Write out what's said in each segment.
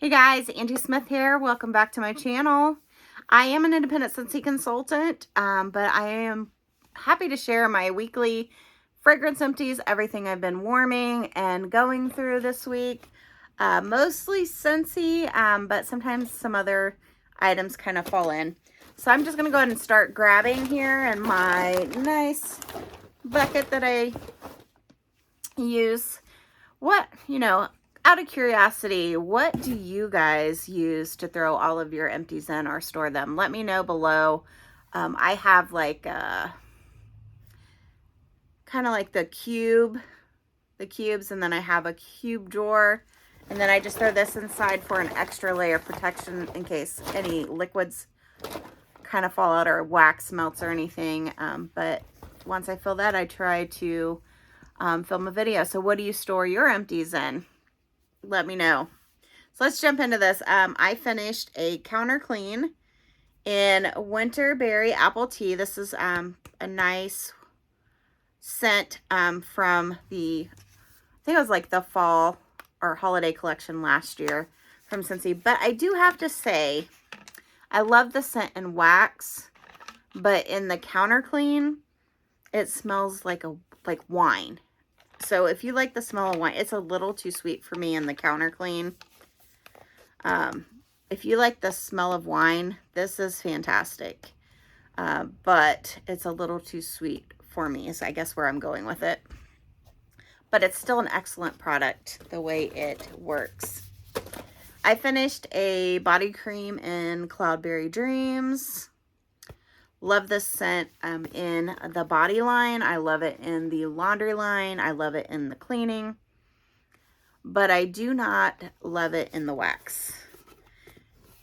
Hey guys, Angie Smith here. Welcome back to my channel. I am an independent Scentsy consultant, but I am happy to share my weekly fragrance empties, everything I've been warming and going through this week. Mostly Scentsy, but sometimes some other items kind of fall in. So I'm just going to go ahead and start grabbing here in my nice bucket that I use. Out of curiosity, what do you guys use to throw all of your empties in or store them? Let me know below. I have like kind of like the cubes, and then I have a cube drawer, and then I just throw this inside for an extra layer of protection in case any liquids kind of fall out or wax melts or anything. But once I fill that, I try to film a video. So what do you store your empties in? Let me know. So let's jump into this. I finished a counter clean in Winterberry Apple Tea. This is a nice scent from the, I think it was like the fall or holiday collection last year from Scentsy. But I do have to say, I love the scent in wax, but in the counter clean, it smells like wine. So if you like the smell of wine, it's a little too sweet for me in the counter clean. If you like the smell of wine, this is fantastic. But it's a little too sweet for me, is I guess where I'm going with it. But it's still an excellent product the way it works. I finished a body cream in Cloudberry Dreams. Love this scent in the body line. I love it in the laundry line. I love it in the cleaning. But I do not love it in the wax.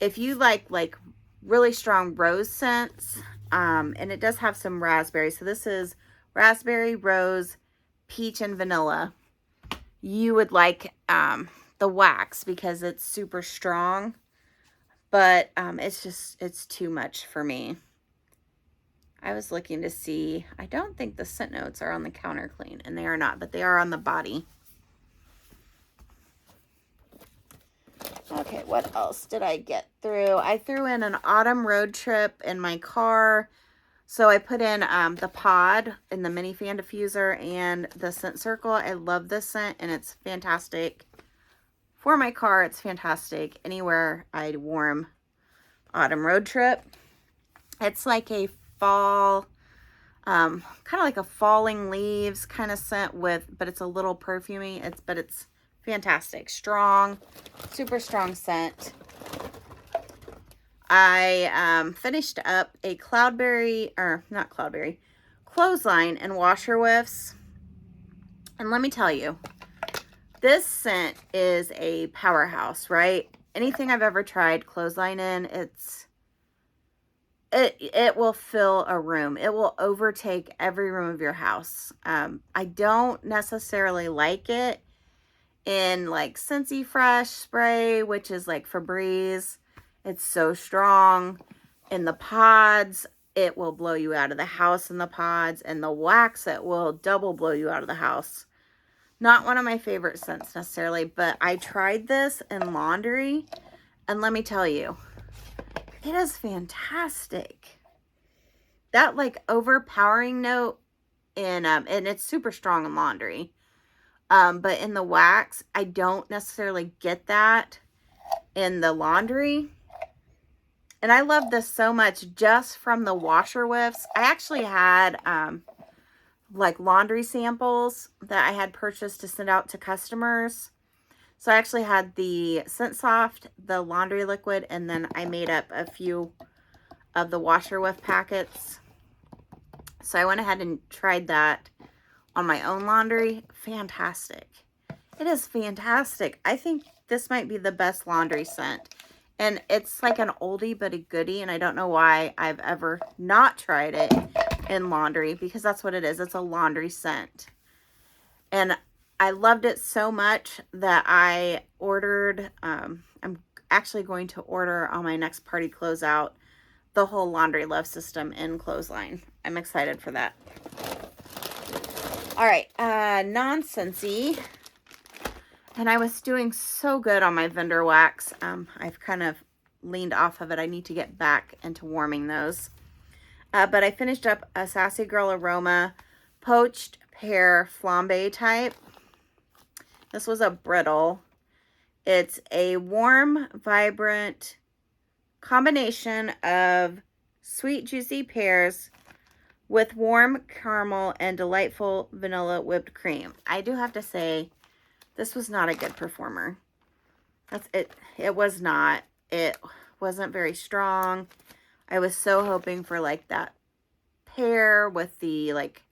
If you like really strong rose scents, and it does have some raspberry. So this is raspberry, rose, peach, and vanilla. You would like the wax because it's super strong. But it's too much for me. I was looking to see, I don't think the scent notes are on the counter clean, and they are not, but they are on the body. Okay, what else did I get through? I threw in an autumn road trip in my car. So I put in the pod in the mini fan diffuser and the scent circle. I love this scent, and it's fantastic. For my car, it's fantastic. Anywhere I'd warm autumn road trip. It's like a fall, kind of like a falling leaves kind of scent but it's a little perfumey. But it's fantastic. Strong, super strong scent. I finished up a clothesline and washer whiffs. And let me tell you, this scent is a powerhouse, right? Anything I've ever tried clothesline in, it will fill a room. It will overtake every room of your house. I don't necessarily like it in like Scentsy Fresh spray, which is like Febreze. It's so strong. In the pods, it will blow you out of the house in the pods. And the wax, it will double blow you out of the house. Not one of my favorite scents necessarily, but I tried this in laundry. And let me tell you, it is fantastic. That like overpowering note and it's super strong in laundry. But in the wax, I don't necessarily get that in the laundry. And I love this so much just from the washer whiffs. I actually had like laundry samples that I had purchased to send out to customers. So I actually had the Scent Soft, the laundry liquid, and then I made up a few of the washer whiff packets. So I went ahead and tried that on my own laundry. Fantastic. It is fantastic. I think this might be the best laundry scent. And it's like an oldie but a goodie, and I don't know why I've ever not tried it in laundry, because that's what it is. It's a laundry scent. And I loved it so much that I ordered, I'm actually going to order on my next party closeout the whole Laundry Love system in clothesline. I'm excited for that. All right, non-Scentsy. And I was doing so good on my vendor wax. I've kind of leaned off of it. I need to get back into warming those. But I finished up a Sassy Girl Aroma Poached Pear Flambe type. This was a brittle. It's a warm, vibrant combination of sweet, juicy pears with warm caramel and delightful vanilla whipped cream. I do have to say, this was not a good performer. That's it. It was not. It wasn't very strong. I was so hoping for like that pear with the like,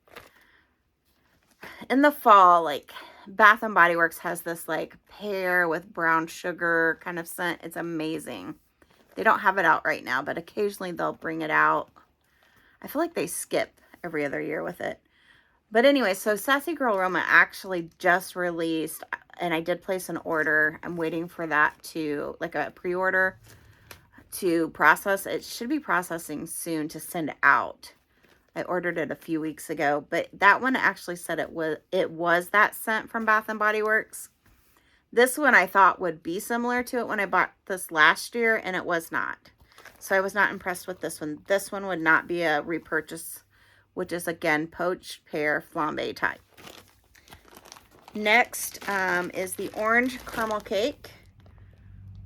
in the fall, like Bath and Body Works has this like pear with brown sugar kind of scent. It's amazing. They don't have it out right now, but occasionally they'll bring it out. I feel like they skip every other year with it. But anyway, so Sassy Girl Aroma actually just released, and I did place an order. I'm waiting for that to, like a pre-order to process. It should be processing soon to send out. I ordered it a few weeks ago, but that one actually said it was that scent from Bath and Body Works. This one I thought would be similar to it when I bought this last year, and it was not. So I was not impressed with this one. This one would not be a repurchase, which is, again, Poached Pear Flambe type. Next is the Orange Caramel Cake,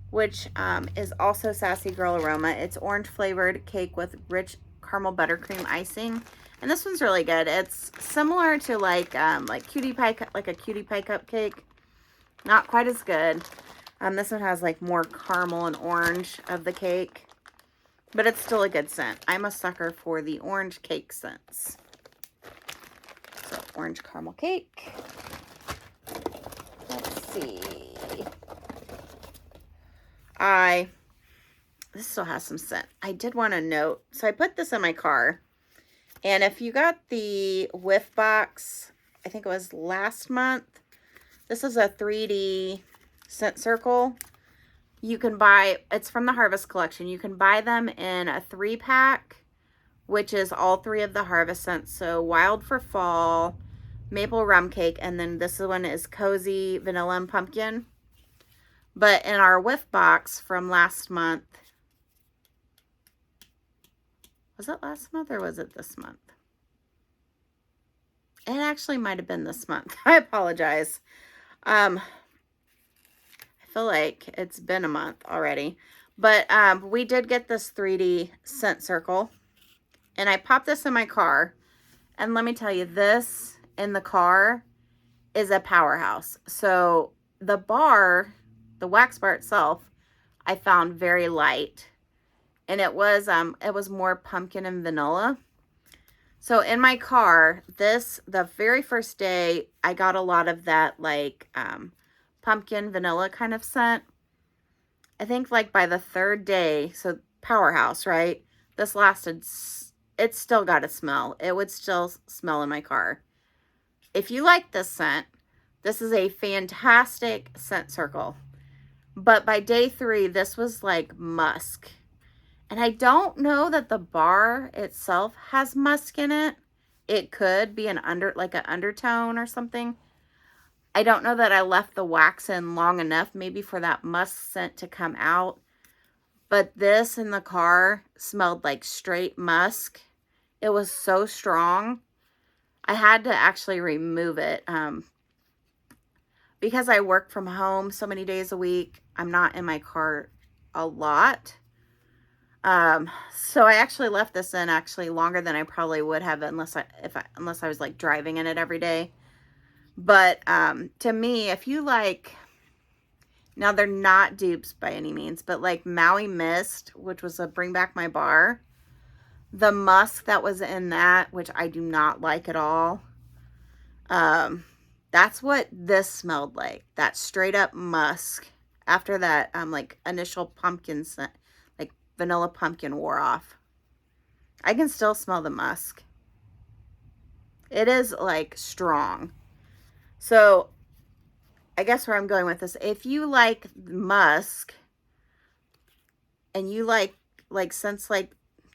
which is also Sassy Girl Aroma. It's orange flavored cake with rich caramel buttercream icing. And this one's really good. It's similar to like cutie pie, like a cutie pie cupcake. Not quite as good. This one has like more caramel and orange of the cake, but it's still a good scent. I'm a sucker for the orange cake scents. So orange caramel cake. Let's see. This still has some scent. I did want to note, so I put this in my car, and if you got the whiff box, I think it was last month, this is a 3D scent circle. You can buy, it's from the Harvest Collection. You can buy them in a 3-pack, which is all 3 of the Harvest scents. So Wild for Fall, Maple Rum Cake, and then this one is Cozy Vanilla and Pumpkin. But in our whiff box from last month, was it last month or was it this month? It actually might have been this month. I apologize. I feel like it's been a month already. But we did get this 3D scent circle. And I popped this in my car. And let me tell you, this in the car is a powerhouse. So the bar, the wax bar itself, I found very light. And it was more pumpkin and vanilla. So in my car, the very first day, I got a lot of that like pumpkin vanilla kind of scent. I think like by the 3rd day, so powerhouse, right? This lasted, it still got a smell. It would still smell in my car. If you like this scent, this is a fantastic scent circle. But by day 3, this was like musk. And I don't know that the bar itself has musk in it. It could be an undertone or something. I don't know that I left the wax in long enough maybe for that musk scent to come out. But this in the car smelled like straight musk. It was so strong. I had to actually remove it. Because I work from home so many days a week, I'm not in my car a lot. So I actually left this in actually longer than I probably would have unless I was like driving in it every day. But, to me, if you like, now they're not dupes by any means, but like Maui Mist, which was a Bring Back My Bar, the musk that was in that, which I do not like at all. That's what this smelled like. That straight up musk after that, like initial pumpkin scent. Vanilla pumpkin wore off. I can still smell the musk. It is like strong. So I guess where I'm going with this, if you like musk and you like scents like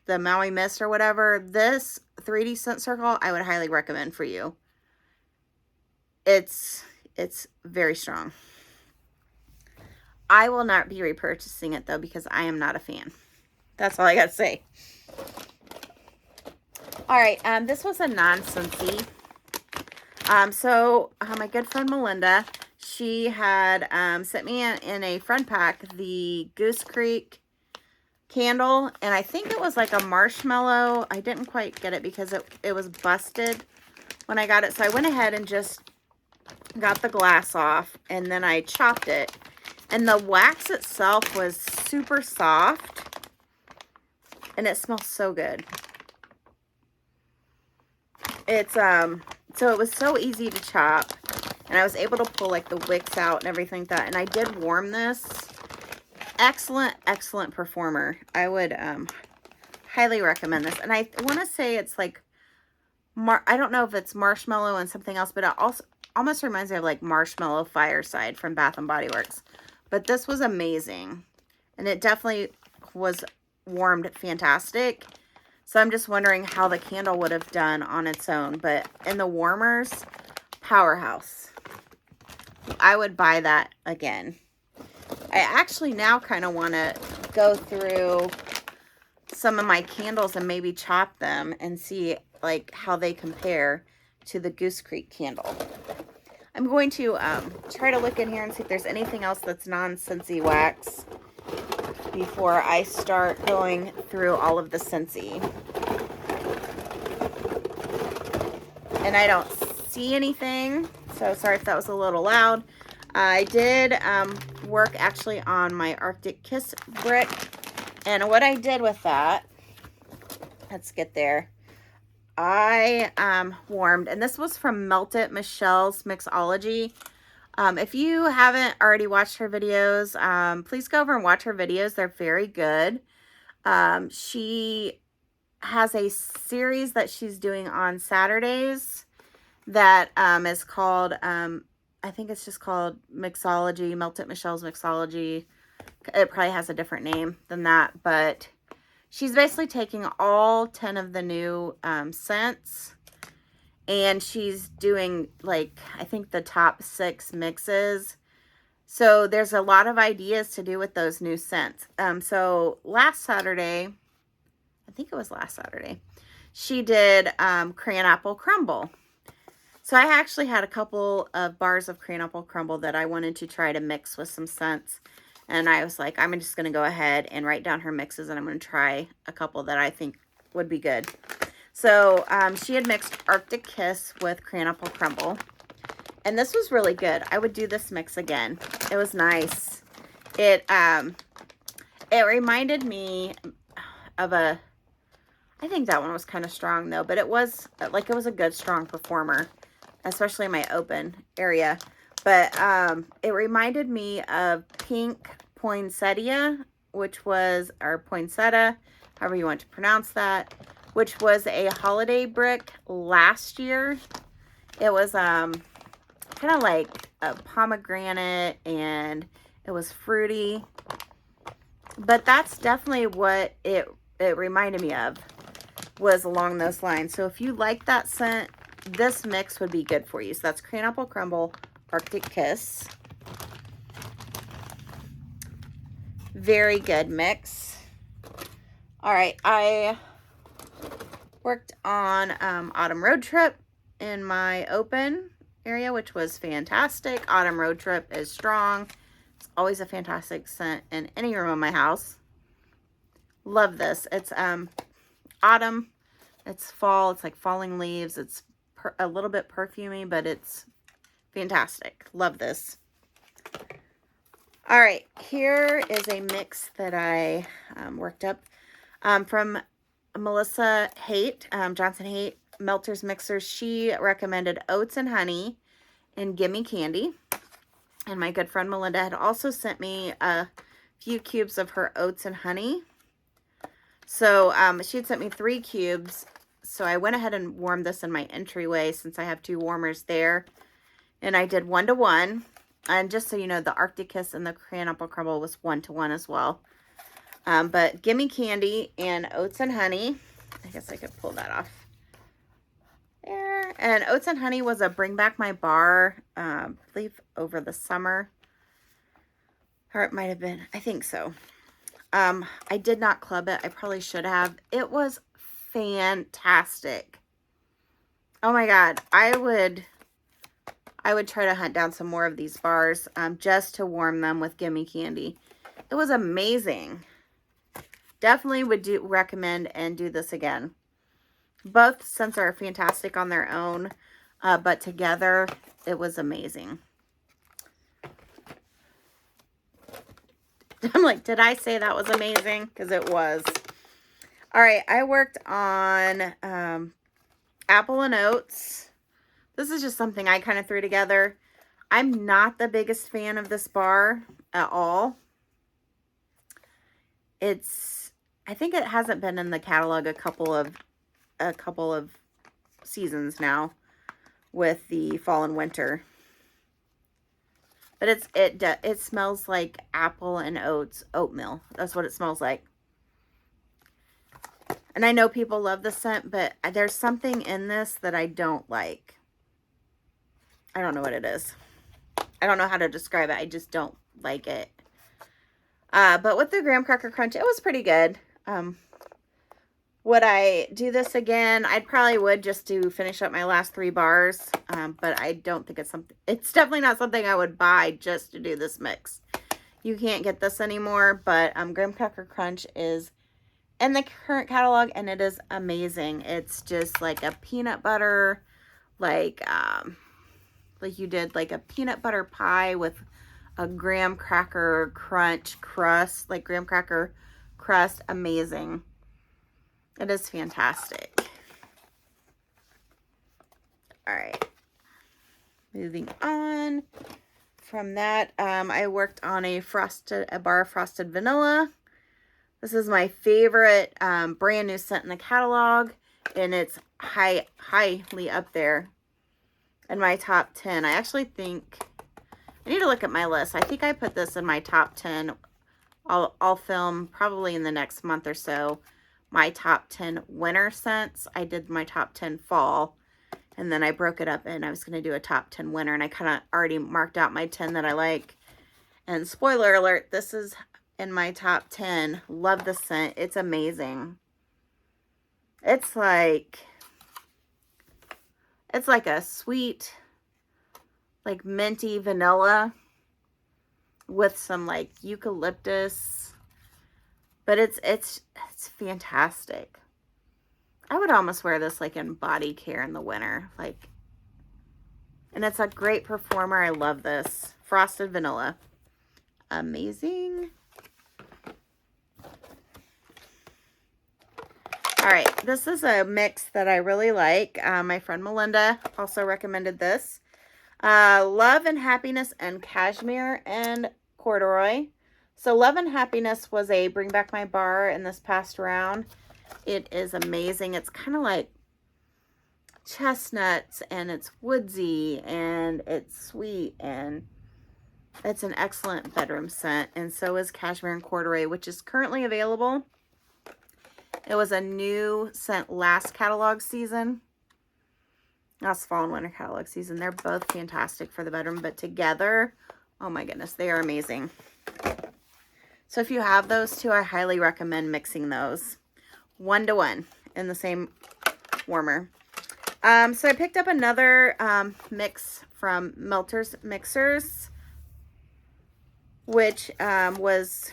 the Maui Mist or whatever, this 3D scent circle I would highly recommend for you. It's very strong. I will not be repurchasing it though, because I am not a fan. That's all I got to say. All right, this was a non-Scentsy. So my good friend Melinda, she had sent me in a friend pack the Goose Creek candle, and I think it was like a marshmallow. I didn't quite get it because it was busted when I got it. So I went ahead and just got the glass off, and then I chopped it. And the wax itself was super soft, and it smells so good. It's, so it was so easy to chop, and I was able to pull like the wicks out and everything like that. And I did warm this. Excellent, excellent performer. I would, highly recommend this. And I want to say it's like, I don't know if it's marshmallow and something else, but it also almost reminds me of like Marshmallow Fireside from Bath and Body Works. But this was amazing, and it definitely was warmed fantastic. So I'm just wondering how the candle would have done on its own. But in the warmers, powerhouse. I would buy that again. I actually now kind of want to go through some of my candles and maybe chop them and see like how they compare to the Goose Creek candle. I'm going to try to look in here and see if there's anything else that's non-Scentsy wax before I start going through all of the Scentsy. And I don't see anything, so sorry if that was a little loud. I did work actually on my Arctic Kiss brick, and what I did with that, let's get there. I warmed, and this was from Melt It Michelle's Mixology. If you haven't already watched her videos, please go over and watch her videos. They're very good. She has a series that she's doing on Saturdays that is called, I think it's just called Mixology, Melt It Michelle's Mixology. It probably has a different name than that, but she's basically taking all 10 of the new scents, and she's doing like, I think the top 6 mixes. So there's a lot of ideas to do with those new scents. So last Saturday, I think it was last Saturday, she did crayon apple crumble. So I actually had a couple of bars of crayon apple crumble that I wanted to try to mix with some scents. And I was like, I'm just going to go ahead and write down her mixes, and I'm going to try a couple that I think would be good. So she had mixed Arctic Kiss with crayon apple crumble. And this was really good. I would do this mix again. It was nice. It reminded me of a, I think that one was kind of strong though, but it was like, it was a good strong performer, especially in my open area. But it reminded me of Pink Poinsettia, which was, or Poinsettia, however you want to pronounce that, which was a holiday brick last year. It was kind of like a pomegranate, and it was fruity. But that's definitely what it reminded me of, was along those lines. So if you like that scent, this mix would be good for you. So that's crayon apple crumble, Arctic Kiss. Very good mix. All right, I worked on Autumn Road Trip in my open area, which was fantastic. Autumn Road Trip is strong. It's always a fantastic scent in any room of my house. Love this. It's autumn. It's fall. It's like falling leaves. It's a little bit perfumey, but it's fantastic. Love this. All right, here is a mix that I worked up from Melissa Haight, Johnson Haight Melters Mixers. She recommended Oats and Honey and Gimme Candy. And my good friend Melinda had also sent me a few cubes of her Oats and Honey. So she had sent me 3 cubes. So I went ahead and warmed this in my entryway since I have 2 warmers there. And I did 1-to-1. And just so you know, the Arctic Kiss and the crayon apple crumble was 1-to-1 as well. But Gimme Candy and Oats and Honey. I guess I could pull that off. There. And Oats and Honey was a Bring Back My Bar, I believe over the summer. Or it might have been. I think so. I did not club it. I probably should have. It was fantastic. Oh my God. I would try to hunt down some more of these bars just to warm them with gimme candy. It was amazing. Definitely would recommend and do this again. Both scents are fantastic on their own, but together it was amazing. I'm like, did I say that was amazing? Because it was. All right, I worked on apple and oats. This is just something I kind of threw together. I'm not the biggest fan of this bar at all. I think it hasn't been in the catalog a couple of seasons now with the fall and winter. But it smells like apple and oatmeal. That's what it smells like. And I know people love the scent, but there's something in this that I don't like. I don't know what it is. I don't know how to describe it. I just don't like it. But with the graham cracker crunch, it was pretty good. Would I do this again? I probably would, just to finish up my last 3 bars. But I don't think it's definitely not something I would buy just to do this mix. You can't get this anymore, but graham cracker crunch is in the current catalog and it is amazing. It's just like a peanut butter, like you did like a peanut butter pie with a graham cracker crunch crust, like graham cracker crust. Amazing. It is fantastic. All right. Moving on from that, I worked on a bar of frosted vanilla. This is my favorite brand new scent in the catalog, and it's highly up there in my top 10. I actually think I need to look at my list. I think I put this in my top 10. I'll film probably in the next month or so my top 10 winter scents. I did my top 10 fall, and then I broke it up and I was going to do a top 10 winter, and I kind of already marked out my 10 that I like. And spoiler alert, this is in my top 10. Love the scent. It's amazing. It's like a sweet, like minty vanilla with some like eucalyptus, but it's fantastic. I would almost wear this like in body care in the winter, like, and it's a great performer. I love this. Frosted vanilla. Amazing. All right, this is a mix that I really like. My friend Melinda also recommended this. Love and Happiness and Cashmere and Corduroy. So Love and Happiness was a Bring Back My Bar in this past round. It is amazing. It's kind of like chestnuts, and it's woodsy, and it's sweet, and it's an excellent bedroom scent. And so is Cashmere and Corduroy, which is currently available. It was a new scent last catalog season. Last fall and winter catalog season. They're both fantastic for the bedroom, but together, oh my goodness, they are amazing. So if you have those two, I highly recommend mixing those 1-to-1 in the same warmer. So I picked up another mix from Melter's Mixers, which was...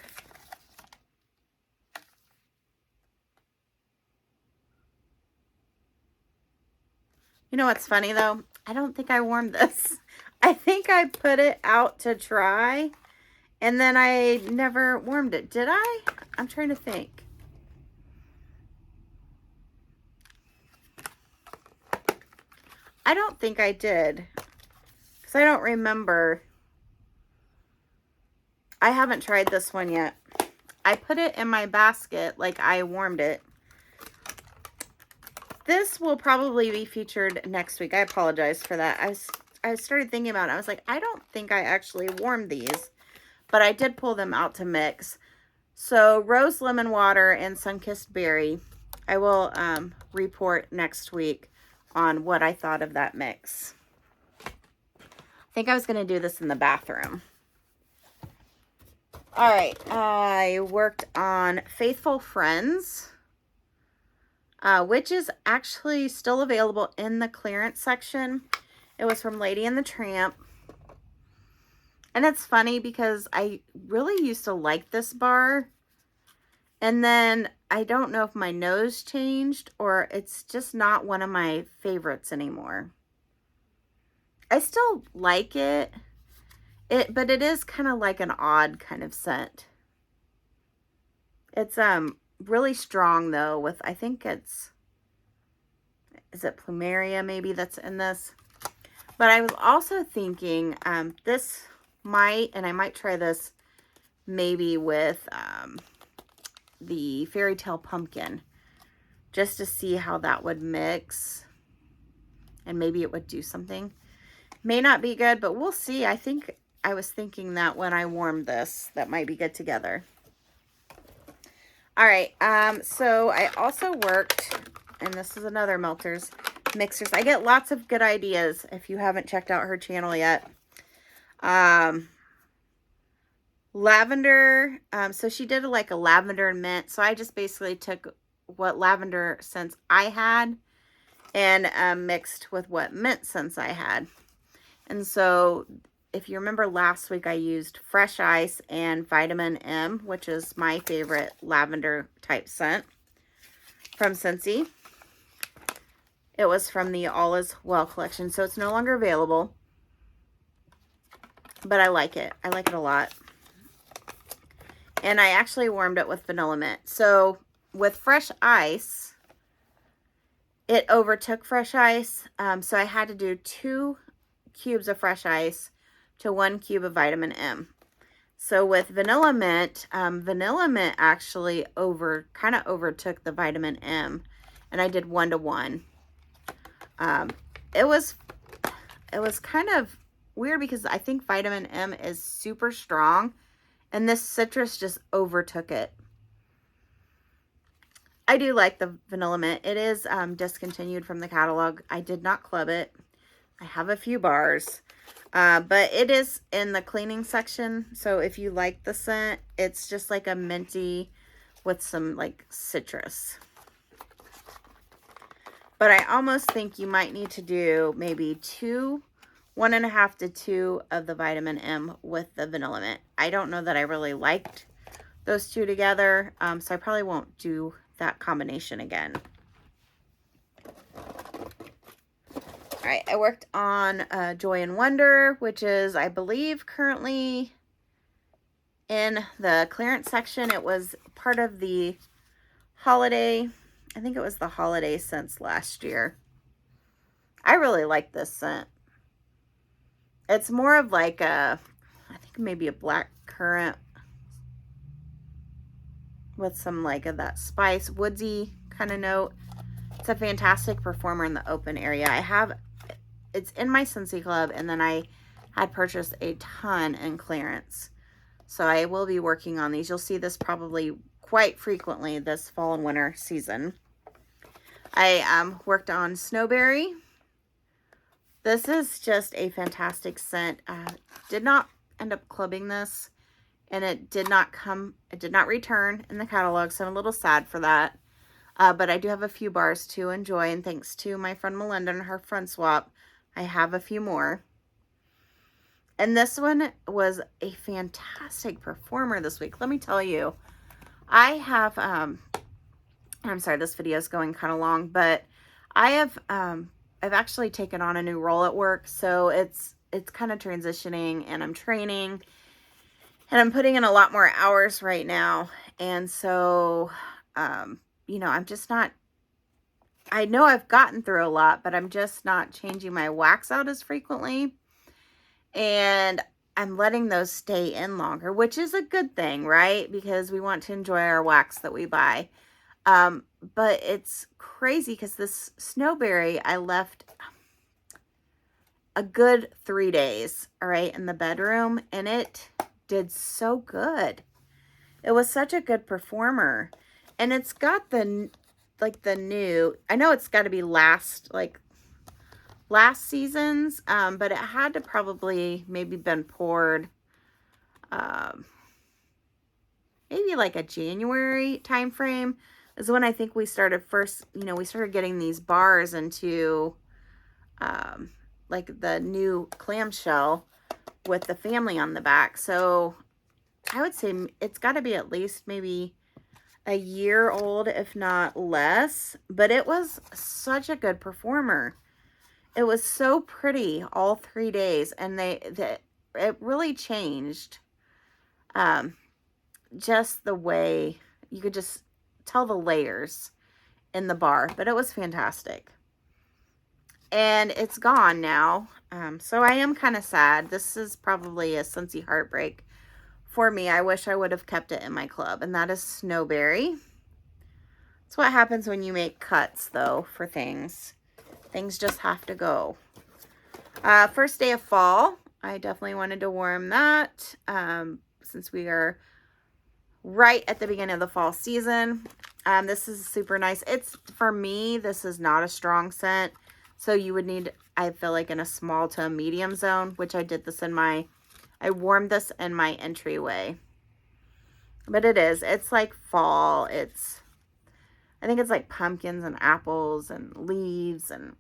You know what's funny though? I don't think I warmed this. I think I put it out to try and then I never warmed it. Did I? I'm trying to think. I don't think I did, because I don't remember. I haven't tried this one yet. I put it in my basket like I warmed it. This will probably be featured next week. I apologize for that. I started thinking about it. I was like, I don't think I actually warmed these, but I did pull them out to mix. So Rose Lemon Water and Sunkissed Berry. I will report next week on what I thought of that mix. I think I was going to do this in the bathroom. All right, I worked on Faithful Friends, which is actually still available in the clearance section. It was from Lady and the Tramp. And it's funny because I really used to like this bar. And then I don't know if my nose changed or it's just not one of my favorites anymore. I still like it. But it is kind of like an odd kind of scent. It's really strong though with, I think is it plumeria maybe that's in this? But I was also thinking this might, and I might try this maybe with the Fairy Tale Pumpkin, just to see how that would mix, and maybe it would do something. May not be good, but we'll see. I was thinking that when I warmed this, that might be good together. All right, so I also worked, and this is another Melters mixers. I get lots of good ideas if you haven't checked out her channel yet. Lavender, so she did like a lavender and mint, so I just basically took what lavender scents I had and mixed with what mint scents I had. And so if you remember last week, I used Fresh Ice and Vitamin M, which is my favorite lavender type scent from Scentsy. It was from the All Is Well collection, so it's no longer available. But I like it. I like it a lot. And I actually warmed it with Vanilla Mint. So with Fresh Ice, it overtook Fresh Ice. So I had to do 2 cubes of Fresh Ice to 1 cube of Vitamin M. So with Vanilla Mint actually kind of overtook the Vitamin M, and I did 1 to 1. It was kind of weird because I think Vitamin M is super strong, and this citrus just overtook it. I do like the Vanilla Mint. It is discontinued from the catalog. I did not club it. I have a few bars. But it is in the cleaning section. So if you like the scent, it's just like a minty with some like citrus. But I almost think you might need to do maybe 1.5 to 2 of the Vitamin M with the Vanilla Mint. I don't know that I really liked those two together. So I probably won't do that combination again. All right, I worked on Joy and Wonder, which is, I believe, currently in the clearance section. It was part of the holiday. I think it was the holiday scents last year. I really like this scent. It's more of like I think maybe a black currant with some like of that spice, woodsy kind of note. It's a fantastic performer in the open area. It's in my Scentsy Club, and then I had purchased a ton in clearance. So I will be working on these. You'll see this probably quite frequently this fall and winter season. I worked on Snowberry. This is just a fantastic scent. Did not end up clubbing this, and it did not return in the catalog, so I'm a little sad for that. But I do have a few bars to enjoy, and thanks to my friend Melinda and her friend swap, I have a few more. And this one was a fantastic performer this week. Let me tell you, I have, I'm sorry, this video is going kind of long, but I've actually taken on a new role at work. So it's kind of transitioning, and I'm training, and I'm putting in a lot more hours right now. And so, you know, I know I've gotten through a lot, but I'm just not changing my wax out as frequently. And I'm letting those stay in longer, which is a good thing, right? Because we want to enjoy our wax that we buy. But it's crazy because this Snowberry, I left a good 3 days, all right, in the bedroom, and it did so good. It was such a good performer. And it's got the new, I know it's got to be last season's, but it had to probably maybe been poured maybe like a January time frame is when I think we started first, we started getting these bars into like the new clamshell with the family on the back. So I would say it's got to be at least maybe a year old, if not less. But it was such a good performer. It was so pretty all 3 days, and it really changed. Just the way you could just tell the layers in the bar, but it was fantastic. And it's gone now. So I am kind of sad. This is probably a Scentsy heartbreak for me. I wish I would have kept it in my club, and that is Snowberry. That's what happens when you make cuts, though, for things. Things just have to go. First day of fall. I definitely wanted to warm that since we are right at the beginning of the fall season. This is super nice. For me, this is not a strong scent. So you would need, I feel like, in a small to a medium zone, which I did this I warmed this in my entryway. But it's like fall. I think it's like pumpkins and apples and leaves, and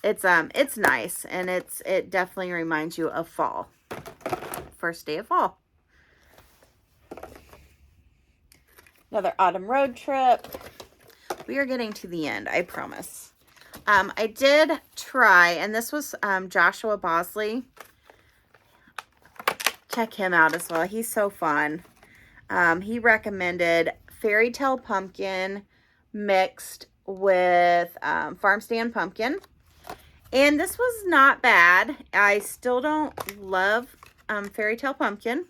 it's nice, and it definitely reminds you of fall. First day of fall. Another autumn road trip. We are getting to the end, I promise. I did try, and this was Joshua Bosley. Check him out as well. He's so fun. He recommended Fairy Tale Pumpkin mixed with Farm Stand Pumpkin. And this was not bad. I still don't love Fairy Tale Pumpkin.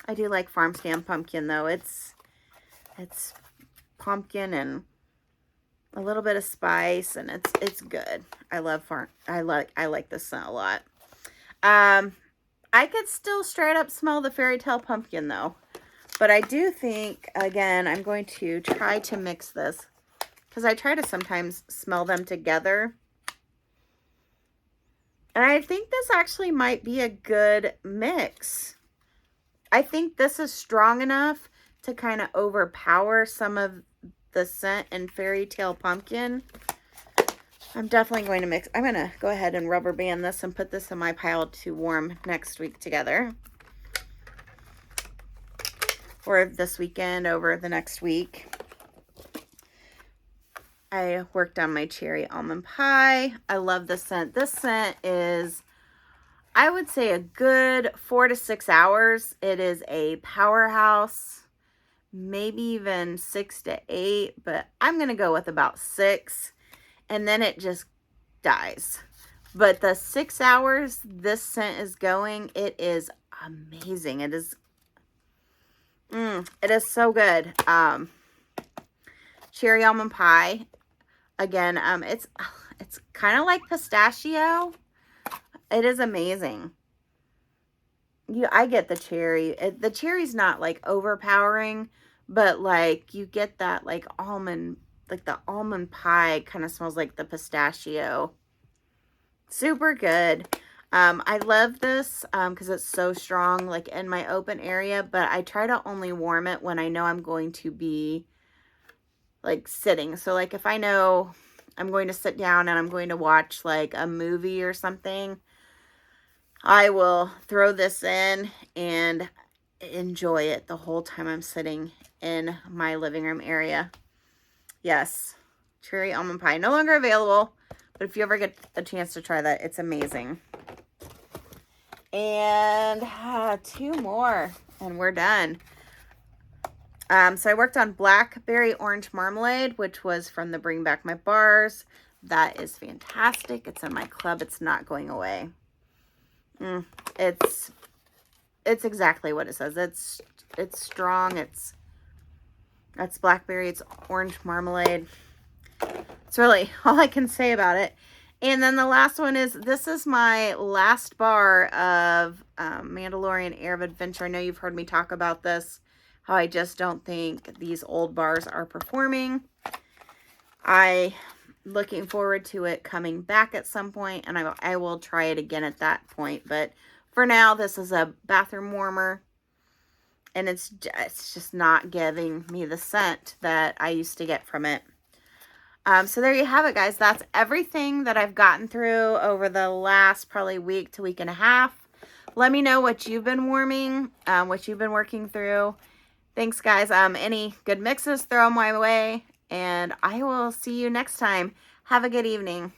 I do like Farm Stand Pumpkin, though. It's pumpkin and a little bit of spice, and it's good. I like this scent a lot. I could still straight up smell the Fairy Tale Pumpkin, though. But I do think, again, I'm going to try to mix this, because I try to sometimes smell them together. And I think this actually might be a good mix. I think this is strong enough to kind of overpower some of the scent in Fairy Tale Pumpkin. I'm definitely going to mix. I'm going to go ahead and rubber band this and put this in my pile to warm next week together. Or this weekend over the next week. I worked on my cherry almond pie. I love this scent. This scent is, I would say, a good 4 to 6 hours. It is a powerhouse. Maybe even 6 to 8, but I'm going to go with about 6, and then it just dies. But the 6 hours this scent is going, it is amazing. It is so good. Cherry almond pie. Again, it's kind of like pistachio. It is amazing. I get the cherry. The cherry's not like overpowering, but like you get that like almond, like the almond pie kind of smells like the pistachio. Super good. I love this because it's so strong, like in my open area, but I try to only warm it when I know I'm going to be like sitting. So like if I know I'm going to sit down and I'm going to watch like a movie or something, I will throw this in and enjoy it the whole time I'm sitting in my living room area. Yes, cherry almond pie. No longer available, but if you ever get a chance to try that, it's amazing. And 2 more, and we're done. So I worked on Blackberry Orange Marmalade, which was from the Bring Back My Bars. That is fantastic. It's in my club. It's not going away. It's exactly what it says. It's strong. That's blackberry. It's orange marmalade. It's really all I can say about it. And then the last one is, this is my last bar of Mandalorian Air of Adventure. I know you've heard me talk about this, how I just don't think these old bars are performing. Looking forward to it coming back at some point, and I will try it again at that point. But for now, this is a bathroom warmer. and it's just not giving me the scent that I used to get from it. So there you have it, guys. That's everything that I've gotten through over the last probably week to week and a half. Let me know what you've been warming, what you've been working through. Thanks, guys. Any good mixes, throw them my way, and I will see you next time. Have a good evening.